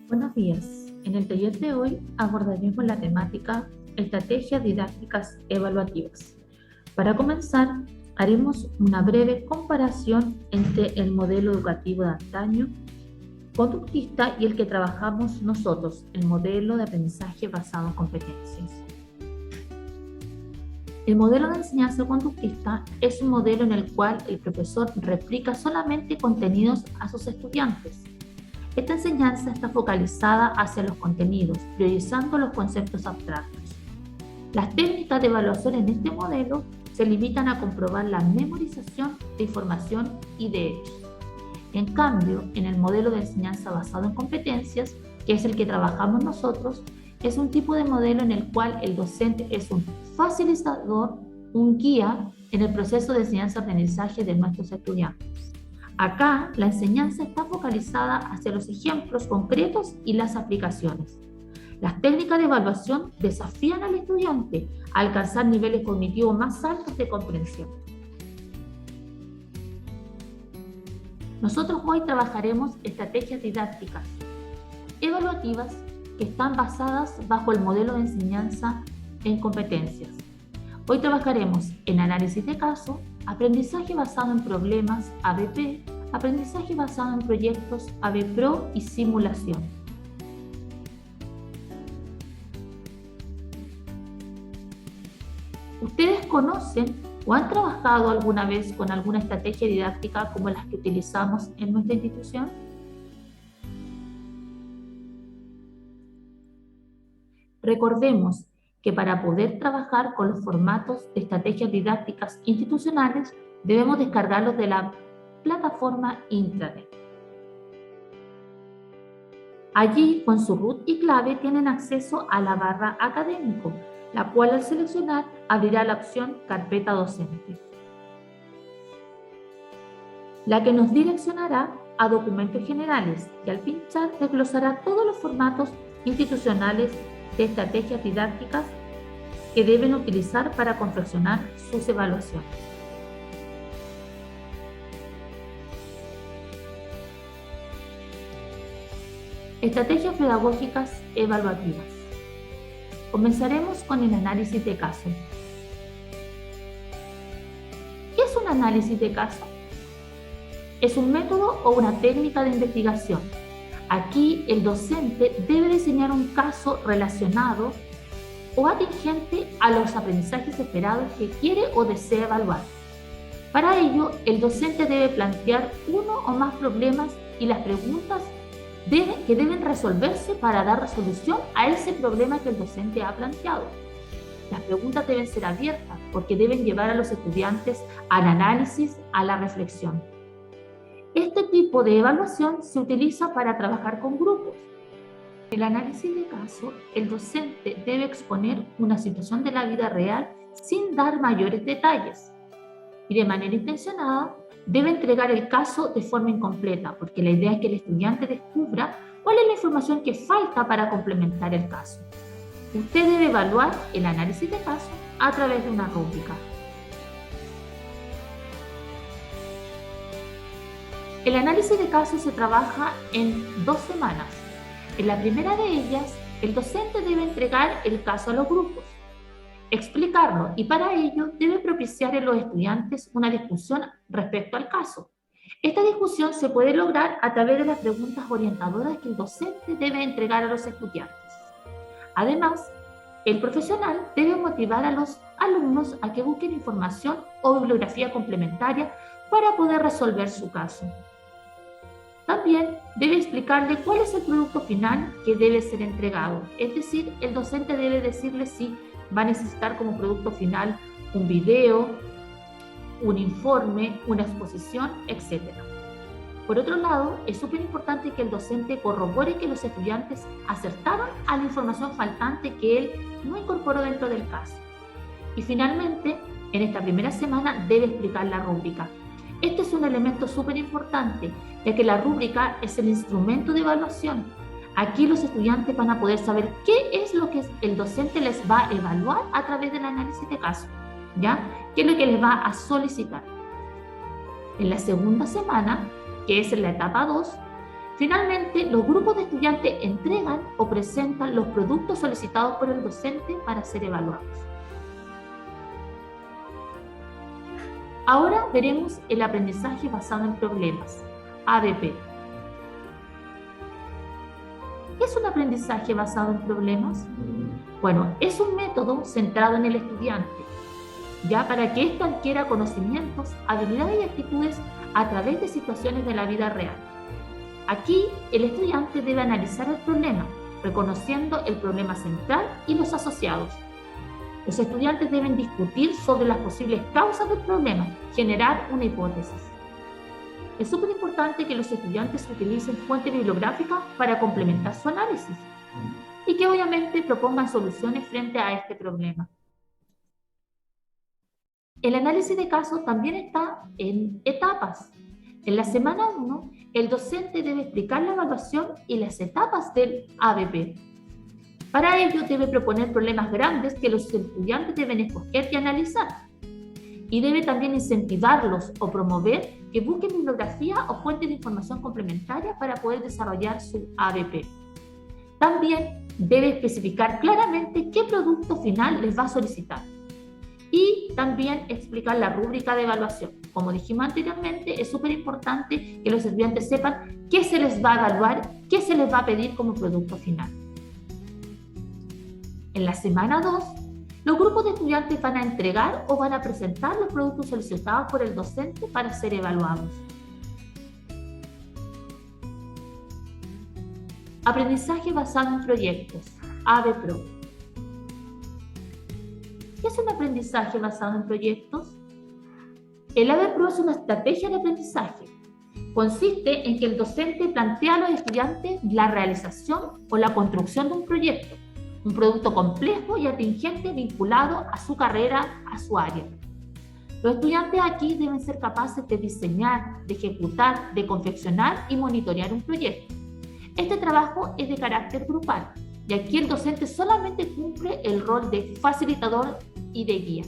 Buenos días. En el taller de hoy abordaremos la temática Estrategias didácticas evaluativas. Para comenzar, haremos una breve comparación entre el modelo educativo de antaño, conductista, y el que trabajamos nosotros, el modelo de aprendizaje basado en competencias. El modelo de enseñanza conductista es un modelo en el cual el profesor replica solamente contenidos a sus estudiantes. Esta enseñanza está focalizada hacia los contenidos, priorizando los conceptos abstractos. Las técnicas de evaluación en este modelo se limitan a comprobar la memorización de información y de hechos. En cambio, en el modelo de enseñanza basado en competencias, que es el que trabajamos nosotros, es un tipo de modelo en el cual el docente es un facilitador, un guía en el proceso de enseñanza-aprendizaje de nuestros estudiantes. Acá, la enseñanza está focalizada hacia los ejemplos concretos y las aplicaciones. Las técnicas de evaluación desafían al estudiante a alcanzar niveles cognitivos más altos de comprensión. Nosotros hoy trabajaremos estrategias didácticas evaluativas que están basadas bajo el modelo de enseñanza en competencias. Hoy trabajaremos en análisis de caso, aprendizaje basado en problemas, ABP, aprendizaje basado en proyectos, ABPRO y simulación. ¿Ustedes conocen o han trabajado alguna vez con alguna estrategia didáctica como las que utilizamos en nuestra institución? Recordemos que para poder trabajar con los formatos de estrategias didácticas institucionales debemos descargarlos de la plataforma Intranet. Allí, con su root y clave, tienen acceso a la barra académico, la cual al seleccionar abrirá la opción Carpeta docente, la que nos direccionará a documentos generales y al pinchar desglosará todos los formatos institucionales de estrategias didácticas que deben utilizar para confeccionar sus evaluaciones. Estrategias pedagógicas evaluativas. Comenzaremos con el análisis de caso. ¿Qué es un análisis de caso? Es un método o una técnica de investigación. Aquí el docente debe diseñar un caso relacionado o atingente a los aprendizajes esperados que quiere o desea evaluar. Para ello, el docente debe plantear uno o más problemas y las preguntas que deben resolverse para dar resolución a ese problema que el docente ha planteado. Las preguntas deben ser abiertas porque deben llevar a los estudiantes al análisis, a la reflexión. Este tipo de evaluación se utiliza para trabajar con grupos. En el análisis de caso, el docente debe exponer una situación de la vida real sin dar mayores detalles. Y de manera intencionada, debe entregar el caso de forma incompleta, porque la idea es que el estudiante descubra cuál es la información que falta para complementar el caso. Usted debe evaluar el análisis de caso a través de una rúbrica. El análisis de caso se trabaja en 2 semanas. En la primera de ellas, el docente debe entregar el caso a los grupos, explicarlo y para ello debe propiciar en los estudiantes una discusión respecto al caso. Esta discusión se puede lograr a través de las preguntas orientadoras que el docente debe entregar a los estudiantes. Además, el profesional debe motivar a los alumnos a que busquen información o bibliografía complementaria para poder resolver su caso. También debe explicarle cuál es el producto final que debe ser entregado, es decir, el docente debe decirle si va a necesitar como producto final un video, un informe, una exposición, etc. Por otro lado, es súper importante que el docente corrobore que los estudiantes acertaron a la información faltante que él no incorporó dentro del caso. Y finalmente, en esta primera semana debe explicar la rúbrica. Este es un elemento súper importante, ya que la rúbrica es el instrumento de evaluación. Aquí los estudiantes van a poder saber qué es lo que el docente les va a evaluar a través del análisis de caso, ¿ya? ¿Qué es lo que les va a solicitar? En la segunda semana, que es en la etapa 2, Finalmente, los grupos de estudiantes entregan o presentan los productos solicitados por el docente para ser evaluados. Ahora veremos el aprendizaje basado en problemas, ABP. ¿Qué es un aprendizaje basado en problemas? Bueno, es un método centrado en el estudiante, ya para que éste adquiera conocimientos, habilidades y actitudes a través de situaciones de la vida real. Aquí, el estudiante debe analizar el problema, reconociendo el problema central y los asociados. Los estudiantes deben discutir sobre las posibles causas del problema, generar una hipótesis. Es súper importante que los estudiantes utilicen fuentes bibliográficas para complementar su análisis y que obviamente propongan soluciones frente a este problema. El análisis de caso también está en etapas. En la semana 1, el docente debe explicar la evaluación y las etapas del ABP. Para ello, debe proponer problemas grandes que los estudiantes deben escoger y analizar. Y debe también incentivarlos o promover que busquen bibliografía o fuentes de información complementaria para poder desarrollar su ABP. También debe especificar claramente qué producto final les va a solicitar. Y también explicar la rúbrica de evaluación. Como dijimos anteriormente, es súper importante que los estudiantes sepan qué se les va a evaluar, qué se les va a pedir como producto final. En la semana 2, los grupos de estudiantes van a entregar o van a presentar los productos solicitados por el docente para ser evaluados. Aprendizaje basado en proyectos, ABPRO. ¿Qué es un aprendizaje basado en proyectos? El ABPRO es una estrategia de aprendizaje. Consiste en que el docente plantea a los estudiantes la realización o la construcción de un proyecto, un producto complejo y atingente vinculado a su carrera, a su área. Los estudiantes aquí deben ser capaces de diseñar, de ejecutar, de confeccionar y monitorear un proyecto. Este trabajo es de carácter grupal y aquí el docente solamente cumple el rol de facilitador y de guía.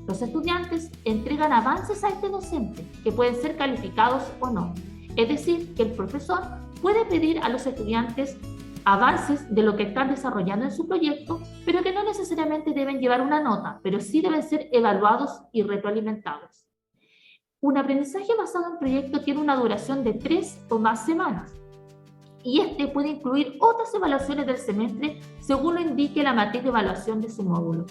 Los estudiantes entregan avances a este docente que pueden ser calificados o no. Es decir, que el profesor puede pedir a los estudiantes avances de lo que están desarrollando en su proyecto, pero que no necesariamente deben llevar una nota, pero sí deben ser evaluados y retroalimentados. Un aprendizaje basado en proyecto tiene una duración de 3 o más semanas y este puede incluir otras evaluaciones del semestre según lo indique la matriz de evaluación de su módulo.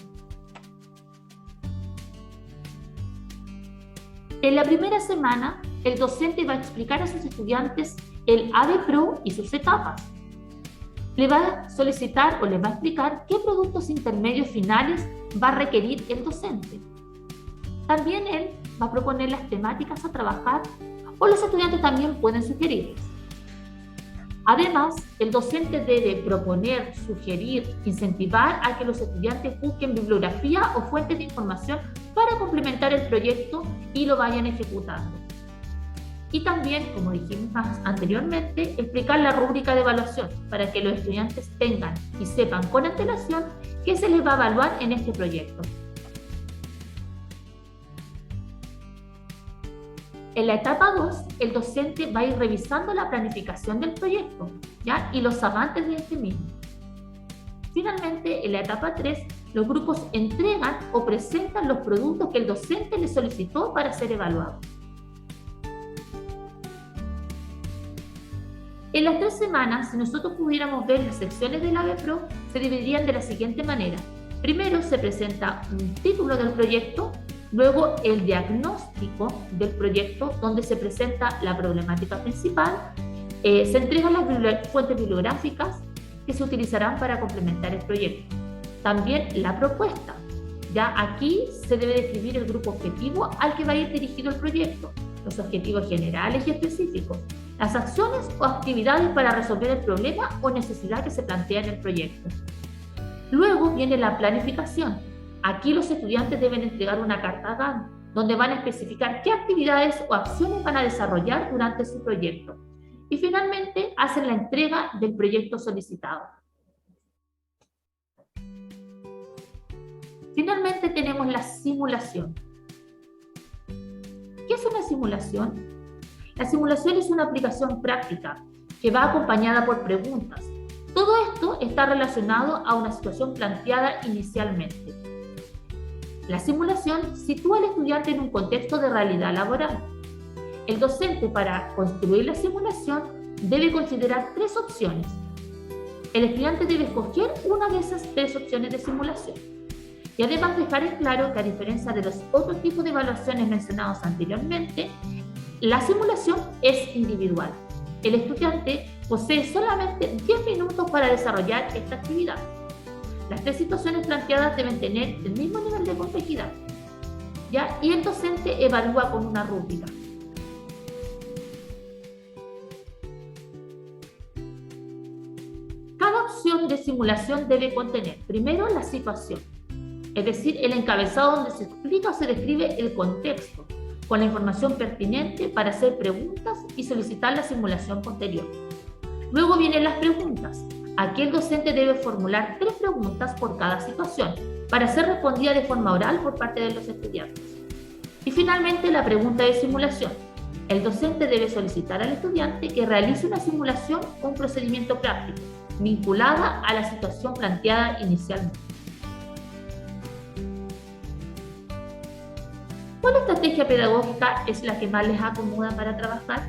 En la primera semana, el docente va a explicar a sus estudiantes el ABPRO y sus etapas. Le va a solicitar o les va a explicar qué productos intermedios finales va a requerir el docente. También él va a proponer las temáticas a trabajar o los estudiantes también pueden sugerirles. Además, el docente debe proponer, sugerir, incentivar a que los estudiantes busquen bibliografía o fuentes de información para complementar el proyecto y lo vayan ejecutando. Y también, como dijimos anteriormente, explicar la rúbrica de evaluación para que los estudiantes tengan y sepan con antelación qué se les va a evaluar en este proyecto. En la etapa 2, el docente va a ir revisando la planificación del proyecto, ¿ya? Y los avances de este mismo. Finalmente, en la etapa 3, los grupos entregan o presentan los productos que el docente les solicitó para ser evaluados. En las 3 semanas, si nosotros pudiéramos ver las secciones del ABPRO, se dividirían de la siguiente manera. Primero se presenta un título del proyecto, luego el diagnóstico del proyecto, donde se presenta la problemática principal, se entregan las fuentes bibliográficas que se utilizarán para complementar el proyecto. También la propuesta. Ya aquí se debe describir el grupo objetivo al que va a ir dirigido el proyecto, los objetivos generales y específicos, las acciones o actividades para resolver el problema o necesidad que se plantea en el proyecto. Luego viene la planificación. Aquí los estudiantes deben entregar una carta Gantt, donde van a especificar qué actividades o acciones van a desarrollar durante su proyecto. Y finalmente hacen la entrega del proyecto solicitado. Finalmente tenemos la simulación. ¿Qué es una simulación? La simulación es una aplicación práctica que va acompañada por preguntas. Todo esto está relacionado a una situación planteada inicialmente. La simulación sitúa al estudiante en un contexto de realidad laboral. El docente, para construir la simulación, debe considerar tres opciones. El estudiante debe escoger una de esas tres opciones de simulación y además dejar en claro que, a diferencia de los otros tipos de evaluaciones mencionados anteriormente, la simulación es individual. El estudiante posee solamente 10 minutos para desarrollar esta actividad. Las tres situaciones planteadas deben tener el mismo nivel de complejidad, ¿ya? Y el docente evalúa con una rúbrica. Cada opción de simulación debe contener, primero, la situación, es decir, el encabezado donde se explica o se describe el contexto, con la información pertinente para hacer preguntas y solicitar la simulación posterior. Luego vienen las preguntas. Aquí el docente debe formular 3 preguntas por cada situación para ser respondida de forma oral por parte de los estudiantes. Y finalmente, la pregunta de simulación. El docente debe solicitar al estudiante que realice una simulación o un procedimiento práctico vinculada a la situación planteada inicialmente. ¿Cuál estrategia pedagógica es la que más les acomoda para trabajar?